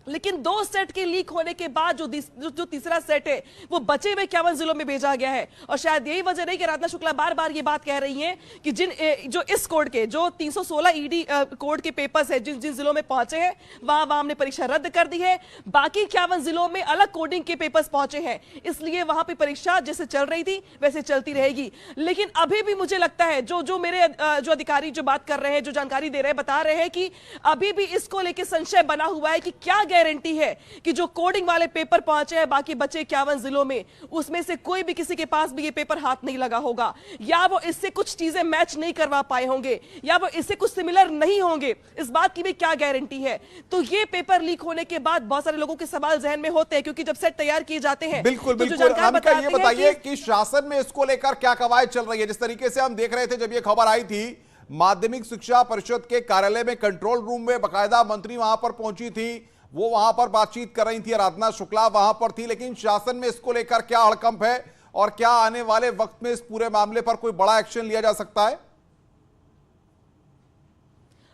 लेकिन 2 सेट के लीक होने के बाद जो तीसरा सेट है वो बचे हुए 51 जिलों में भेजा गया है। और शायद यही वजह रही कि आराधना शुक्ला बार बार ये बात कह रही हैं कि जो इस कोड के, जो 316 ईडी कोड के पेपर्स है जिन जिलों में पहुंचे हैं वहां हमने परीक्षा रद्द कर दी है। बाकी 51 जिलों में अलग कोडिंग के पेपर्स पहुंचे हैं, इसलिए वहां पर परीक्षा जैसे चल रही थी वैसे चलती रहेगी। लेकिन अभी भी मुझे लगता है जो मेरे जो अधिकारी जो बात कर रहे हैं, जो जानकारी दे रहे हैं, बता रहे हैं कि अभी भी इसको लेकर संशय बना हुआ है कि क्या गारंटी है कि जो कोडिंग वाले पेपर पहुंचे हैं बाकी बचे 51 जिलों में, उसमें से कोई भी किसी के पास भी ये पेपर हाथ नहीं लगा होगा, या वो इससे कुछ चीजें मैच नहीं करवा पाए होंगे, या वो इससे कुछ सिमिलर नहीं होंगे, इस बात की भी क्या गारंटी है? तो ये पेपर लीक होने के बाद बहुत सारे लोगों के सवाल जहन में होते हैं, क्योंकि जब सेट तैयार किए जाते हैं। बिल्कुल बिल्कुल। हमका ये बताइए कि शासन में इसको लेकर क्या कवायद चल रही है? जिस तरीके से हम देख रहे थे जब ये खबर आई थी, माध्यमिक शिक्षा परिषद के कार्यालय में कंट्रोल रूम में बाकायदा मंत्री वहां पर पहुंची थी, वो वहां पर बातचीत कर रही थी, आराधना शुक्ला वहां पर थी, लेकिन शासन में इसको लेकर क्या हड़कंप है और क्या आने वाले वक्त में इस पूरे मामले पर कोई बड़ा एक्शन लिया जा सकता है?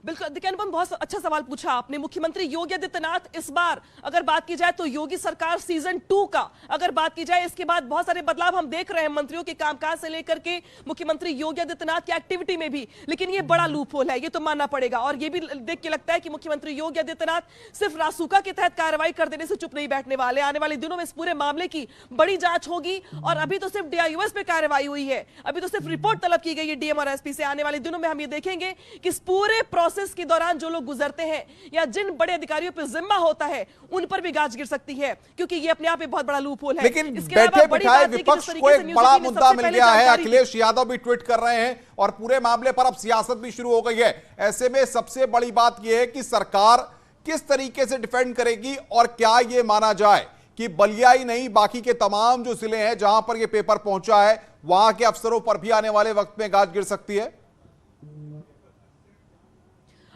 बिल्कुल, देखिए अनुपम, बहुत अच्छा सवाल पूछा आपने। मुख्यमंत्री योगी आदित्यनाथ इस बार अगर बात की जाए तो योगी सरकार सीजन 2 का अगर बात की जाए, इसके बाद बहुत सारे बदलाव हम देख रहे हैं मंत्रियों के कामकाज से लेकर के मुख्यमंत्री योगी आदित्यनाथ की एक्टिविटी में भी, लेकिन ये बड़ा लूप होल है, ये तो मानना पड़ेगा। और ये भी देख के लगता है कि मुख्यमंत्री योगी आदित्यनाथ सिर्फ रासुका के तहत कार्रवाई कर देने से चुप नहीं बैठने वाले। आने वाले दिनों में इस पूरे मामले की बड़ी जांच होगी। और अभी तो सिर्फ डीआईयूएस पे कार्रवाई हुई है, अभी तो सिर्फ रिपोर्ट तलब की गई है डीएम और एसपी से। आने वाले दिनों में हम ये देखेंगे कि इस पूरे प्रोसेस के दौरान जो लोग गुजरते हैं या जिन बड़े अधिकारियों पर जिम्मा होता है उन पर भी गाज गिर सकती है, क्योंकि ये अपने आप में बहुत बड़ा लूप होल है। लेकिन बैठे बिठाए विपक्ष को एक बड़ा मुद्दा मिल गया है। अखिलेश यादव भी ट्वीट कर रहे हैं और पूरे मामले पर अब सियासत भी शुरू हो गई है। ऐसे में सबसे बड़ी बात यह है कि सरकार किस तरीके से डिफेंड करेगी और क्या यह माना जाए कि बलिया ही नहीं बाकी के तमाम जो जिले हैं जहां पर यह पेपर पहुंचा है वहां के अफसरों पर भी आने वाले वक्त में गाज गिर सकती है।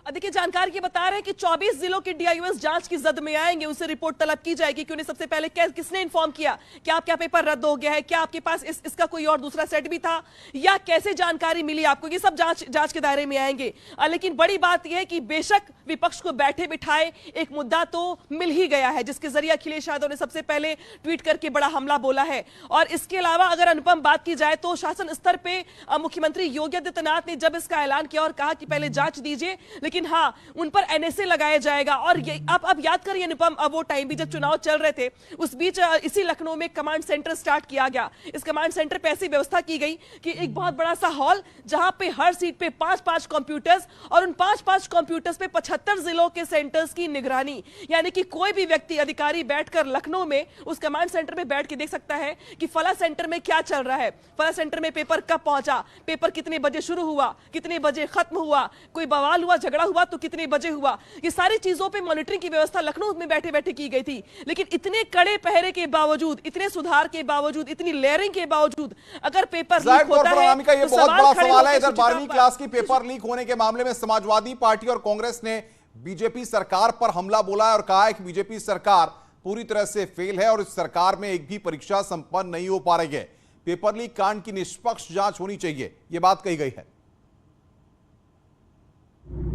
देखिए, जानकारी ये बता रहे हैं कि 24 जिलों के डीआईयूएस जांच की जद में आएंगे, उनसे रिपोर्ट तलब की जाएगी कि उन्हें सबसे पहले किसने इन्फॉर्म किया, क्या आपका पेपर रद्द हो गया है, क्या आपके पास इसका कोई और दूसरा सेट भी था, या कैसे जानकारी मिली आपको, ये सब जांच के दायरे में आएंगे। लेकिन बड़ी बात यह है कि बेशक विपक्ष को बैठे बिठाए एक मुद्दा तो मिल ही गया है, जिसके जरिए अखिलेश यादव ने सबसे पहले ट्वीट करके बड़ा हमला बोला है। और इसके अलावा अगर अनुपम बात की जाए तो शासन स्तर पर मुख्यमंत्री योगी आदित्यनाथ ने जब इसका ऐलान किया और कहा कि पहले जांच दीजिए, लेकिन हाँ, उन पर एनएसए लगाया जाएगा। और ये अब याद करिए अनुपम, अब वो टाइम भी जब चुनाव चल रहे थे, उस बीच इसी लखनऊ में कमांड सेंटर स्टार्ट किया गया। इस कमांड सेंटर पे ऐसी व्यवस्था की गई कि एक बहुत बड़ा सा हॉल, जहां पे हर सीट पे 5-5 कंप्यूटर्स, और उन 5-5 कंप्यूटर्स पे 75 जिलों के सेंटर्स की निगरानी। यानी कि कोई भी व्यक्ति, अधिकारी बैठकर लखनऊ में उस कमांड सेंटर में बैठ के देख सकता है कि फला सेंटर में क्या चल रहा है, फला सेंटर में पेपर कब पहुंचा, पेपर कितने बजे शुरू हुआ, कितने बजे खत्म हुआ, कोई बवाल हुआ, झगड़ा हुआ तो कितने बजे हुआ। ये सारी चीजों पे मॉनिटरिंग की व्यवस्था लखनऊ में बैठे बैठे की गई थी। लेकिन इतने कड़े पहरे के बावजूद, इतने सुधार के बावजूद, इतनी लेयरिंग के बावजूद अगर पेपर लीक होता है ये बहुत बड़ा सवाल है। इधर 12वीं क्लास की पेपर लीक होने के मामले में समाजवादी पार्टी और कांग्रेस ने बीजेपी सरकार पर हमला बोला है और कहा है कि बीजेपी सरकार पूरी तरह से फेल है और इस सरकार में एक भी परीक्षा संपन्न नहीं हो पा रही है। पेपर लीक कांड की निष्पक्ष जांच होनी चाहिए, यह बात कही गई है।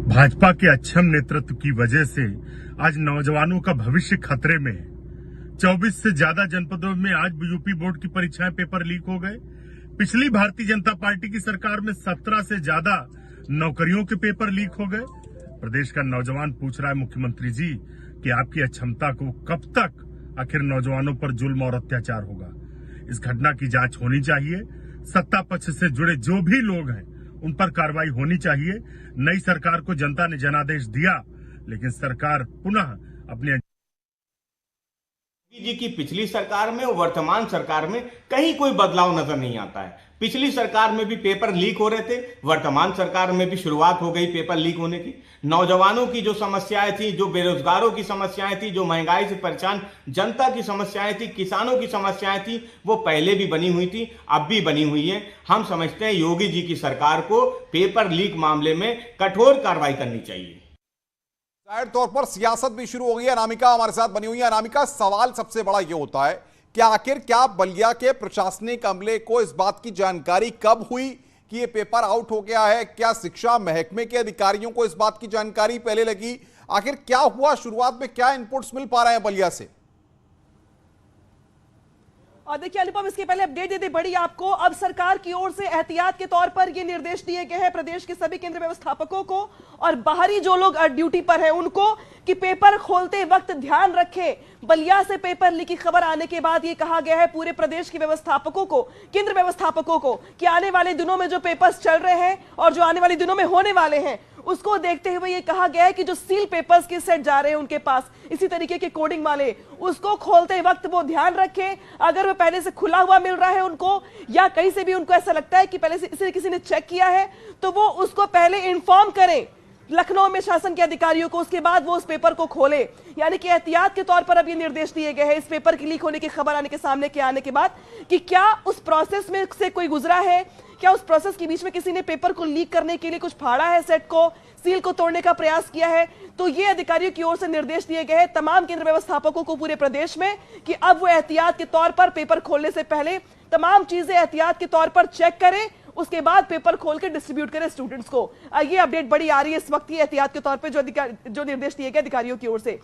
भाजपा के अक्षम नेतृत्व की वजह से आज नौजवानों का भविष्य खतरे में है। 24 से ज्यादा जनपदों में आज यूपी बोर्ड की परीक्षाएं पेपर लीक हो गए। पिछली भारतीय जनता पार्टी की सरकार में 17 से ज्यादा नौकरियों के पेपर लीक हो गए। प्रदेश का नौजवान पूछ रहा है मुख्यमंत्री जी कि आपकी अक्षमता को कब तक आखिर नौजवानों पर जुल्म और अत्याचार होगा। इस घटना की जांच होनी चाहिए। सत्ता पक्ष से जुड़े जो भी लोग हैं उन पर कार्रवाई होनी चाहिए। नई सरकार को जनता ने जनादेश दिया, लेकिन सरकार पुनः अपने जी की पिछली सरकार में और वर्तमान सरकार में कहीं कोई बदलाव नजर नहीं आता है। पिछली सरकार में भी पेपर लीक हो रहे थे, वर्तमान सरकार में भी शुरुआत हो गई पेपर लीक होने की। नौजवानों की जो समस्याएं थी, जो बेरोजगारों की समस्याएं थी, जो महंगाई से परेशान जनता की समस्याएं थी, किसानों की समस्याएं थी, वो पहले भी बनी हुई थी, अब भी बनी हुई है। हम समझते हैं योगी जी की सरकार को पेपर लीक मामले में कठोर कार्रवाई करनी चाहिए। जाहिर तौर पर सियासत भी शुरू हो गई है। अनामिका हमारे साथ बनी हुई है। अनामिका, सवाल सबसे बड़ा यह होता है कि आखिर क्या बलिया के प्रशासनिक अमले को इस बात की जानकारी कब हुई कि यह पेपर आउट हो गया है? क्या शिक्षा महकमे के अधिकारियों को इस बात की जानकारी पहले लगी? आखिर क्या हुआ? शुरुआत में क्या इनपुट्स मिल पा रहे हैं बलिया से? और देखिए अनुपम, इसके पहले अपडेट दे दे बड़ी आपको। अब सरकार की ओर से एहतियात के तौर पर ये निर्देश दिए गए हैं प्रदेश के सभी केंद्र व्यवस्थापकों को और बाहरी जो लोग ड्यूटी पर हैं उनको कि पेपर खोलते वक्त ध्यान रखें। बलिया से पेपर लीक की खबर आने के बाद ये कहा गया है पूरे प्रदेश के व्यवस्थापकों को, केंद्र व्यवस्थापकों को, कि आने वाले दिनों में जो पेपर्स चल रहे हैं और जो आने वाले दिनों में होने वाले हैं उसको देखते हुए ये कहा गया है कि जो सील पेपर्स के सेट जा रहे हैं उनके पास, इसी तरीके के कोडिंग वाले, उसको खोलते वक्त वो ध्यान रखें। अगर वो पहले से खुला हुआ मिल रहा है उनको या कहीं से भी उनको ऐसा लगता है कि पहले से इसे किसी ने चेक किया है तो वो उसको पहले इन्फॉर्म करें लखनऊ में शासन के अधिकारियों को, उसके बाद वो उस पेपर को खोले। यानी कि एहतियात के तौर पर अब ये निर्देश दिए गए हैं इस पेपर की लीक होने की खबर आने के सामने के आने के बाद कि क्या उस प्रोसेस में से कोई गुजरा है, क्या उस प्रोसेस के बीच में किसी ने पेपर को लीक करने के लिए कुछ फाड़ा है, सेट को, सील को तोड़ने का प्रयास किया है। तो ये अधिकारियों की ओर से निर्देश दिए गए हैं तमाम केंद्र व्यवस्थापकों को पूरे प्रदेश में कि अब वो एहतियात के तौर पर पेपर खोलने से पहले तमाम चीजें एहतियात के तौर पर चेक करें, उसके बाद पेपर खोल के डिस्ट्रीब्यूट करें स्टूडेंट्स को। ये अपडेट बड़ी आ रही है इस वक्त की एहतियात के तौर पे जो निर्देश दिए गए अधिकारियों की ओर से।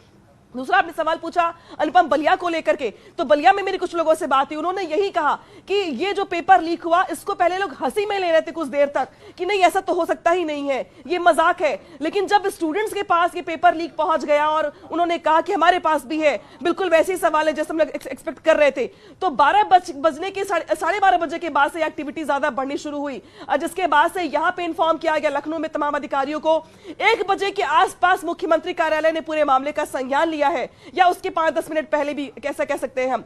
दूसरा आपने सवाल पूछा अनुपम बलिया को लेकर के, तो बलिया में मेरी कुछ लोगों से बात हुई, उन्होंने यही कहा कि ये जो पेपर लीक हुआ इसको पहले लोग हंसी में ले रहे थे कुछ देर तक कि नहीं ऐसा तो हो सकता ही नहीं है, ये मजाक है, लेकिन जब स्टूडेंट्स के पास ये पेपर लीक पहुंच गया और उन्होंने कहा कि हमारे पास भी है, बिल्कुल वैसे ही सवाल है जैसे हम लोग एक्सपेक्ट कर रहे थे, तो 12 बजने के 12:30 बजे के बाद से एक्टिविटी ज्यादा बढ़नी शुरू हुई, जिसके बाद से यहाँ पे इन्फॉर्म किया गया लखनऊ में तमाम अधिकारियों को। 1 बजे के आसपास मुख्यमंत्री कार्यालय ने पूरे मामले का संज्ञान लिया है, या उसके 5-10 मिनट पहले भी कैसा कह सकते हैं हम,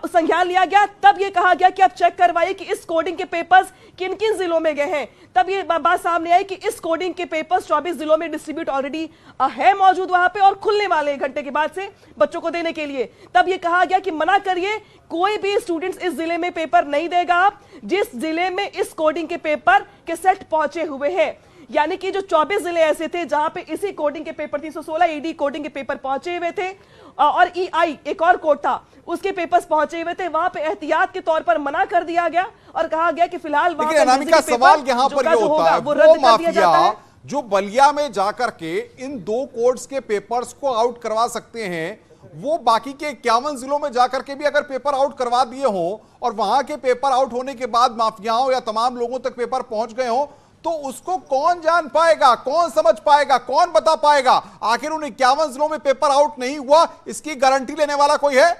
संज्ञान लिया गया। तब ये कहा गया कि आप चेक करवाइए कि इस कोडिंग के पेपर्स किन किन जिलों में गए हैं। तब ये बात सामने आई कि इस कोडिंग के पेपर्स 24 जिलों में डिस्ट्रीब्यूट ऑलरेडी है मौजूद वहां पे और खुलने वाले हैं घंटे के बाद से बच्चों को देने के लिए। तब ये कहा गया कि मना करिए, कोई भी स्टूडेंट्स इस जिले में पेपर नहीं देगा आप जिस जिले में इस कोडिंग के पेपर के सेट पहुंचे हुए हैं। यानी कि जो 24 जिले ऐसे थे जहां पे इसी कोडिंग के पेपर 316 ईडी कोडिंग के पेपर पहुंचे हुए थे और ईआई एक और कोड था उसके पेपर्स पहुंचे हुए थे, वहां पे एहतियात के तौर पर मना कर दिया गया और कहा गया कि फिलहाल वहां अनामिका सवाल यहाँ पर ये होता है, वो माफिया जो बलिया में जाकर के इन 2 कोड्स के पेपर्स को आउट करवा सकते हैं, वो बाकी के 51 जिलों में जाकर के भी अगर पेपर आउट करवा दिए हो और वहां के पेपर आउट होने के बाद माफियाओं या तमाम लोगों तक पेपर पहुंच गए हो, तो उसको कौन जान पाएगा, कौन समझ पाएगा, कौन बता पाएगा आखिर उन 51 जिलों में पेपर आउट नहीं हुआ? इसकी गारंटी लेने वाला कोई है?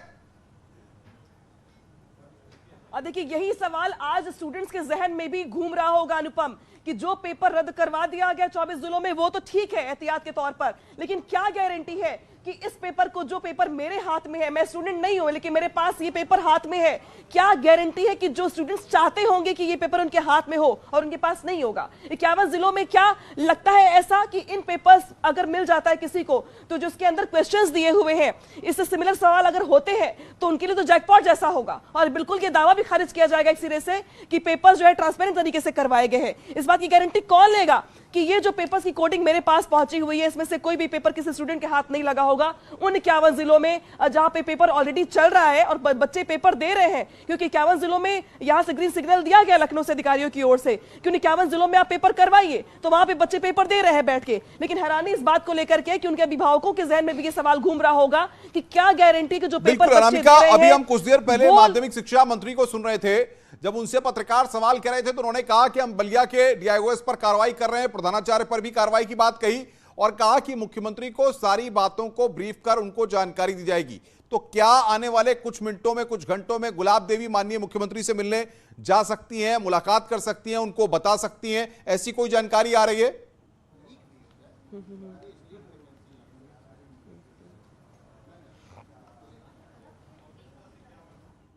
देखिए यही सवाल आज स्टूडेंट्स के जहन में भी घूम रहा होगा अनुपम, कि जो पेपर रद्द करवा दिया गया 24 जिलों में वो तो ठीक है एहतियात के तौर पर, लेकिन क्या गारंटी है कि इस पेपर को, जो पेपर मेरे हाथ में है, मैं स्टूडेंट नहीं हूं लेकिन मेरे पास ये पेपर हाथ में है, क्या गारंटी है कि जो स्टूडेंट्स चाहते होंगे कि ये पेपर उनके हाथ में हो और उनके पास नहीं होगा? 51 जिलों में क्या लगता है ऐसा कि इन पेपर्स अगर मिल जाता है किसी को तो जो उसके अंदर क्वेश्चंस दिए हुए हैं, इससे सिमिलर सवाल अगर होते हैं तो उनके लिए तो जैकपॉट जैसा होगा और बिल्कुल ये दावा भी खारिज किया जाएगा एक सिरे से कि पेपर जो है ट्रांसपेरेंट तरीके से करवाए गए हैं। इस बात की गारंटी कौन लेगा कि ये जो पेपर्स की कोडिंग मेरे पास पहुंची हुई है इसमें से कोई भी पेपर किसी स्टूडेंट के हाथ नहीं लगा होगा उन 51 जिलों में जहां पे पेपर ऑलरेडी चल रहा है और बच्चे पेपर दे रहे हैं? क्योंकि 51 जिलों में यहां से ग्रीन सिग्नल दिया गया लखनऊ से अधिकारियों की ओर से कि उन 51 जिलों में आप पेपर करवाइए, तो वहां पे बच्चे पेपर दे रहे हैं बैठ के। लेकिन हैरानी इस बात को लेकर के कि उनके अभिभावकों के जहन में भी ये सवाल घूम रहा होगा कि क्या गारंटी कि जो पेपर बच्चे दे रहे हैं। अभी हम कुछ देर पहले माध्यमिक शिक्षा मंत्री को सुन रहे थे, जब उनसे पत्रकार सवाल कर रहे थे तो उन्होंने कहा कि हम बलिया के डीआईओएस पर कार्रवाई कर रहे हैं, प्रधानाचार्य पर भी कार्रवाई की बात कही और कहा कि मुख्यमंत्री को सारी बातों को ब्रीफ कर उनको जानकारी दी जाएगी। तो क्या आने वाले कुछ मिनटों में, कुछ घंटों में गुलाब देवी माननीय मुख्यमंत्री से मिलने जा सकती हैं, मुलाकात कर सकती हैं, उनको बता सकती हैं, ऐसी कोई जानकारी आ रही है?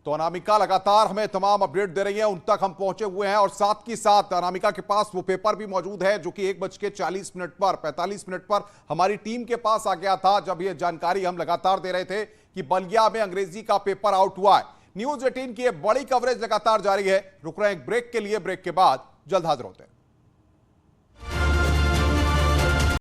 तो अनामिका लगातार हमें तमाम अपडेट दे रही है, उन तक हम पहुंचे हुए हैं और साथ ही साथ अनामिका के पास वो पेपर भी मौजूद है जो कि 1:45 पर 45 मिनट पर हमारी टीम के पास आ गया था, जब ये जानकारी हम लगातार दे रहे थे कि बलिया में अंग्रेजी का पेपर आउट हुआ है। न्यूज़ 18 की ये बड़ी कवरेज लगातार जारी है। रुक रहे हैं एक ब्रेक के लिए, ब्रेक के बाद जल्द हाजिर होते हैं।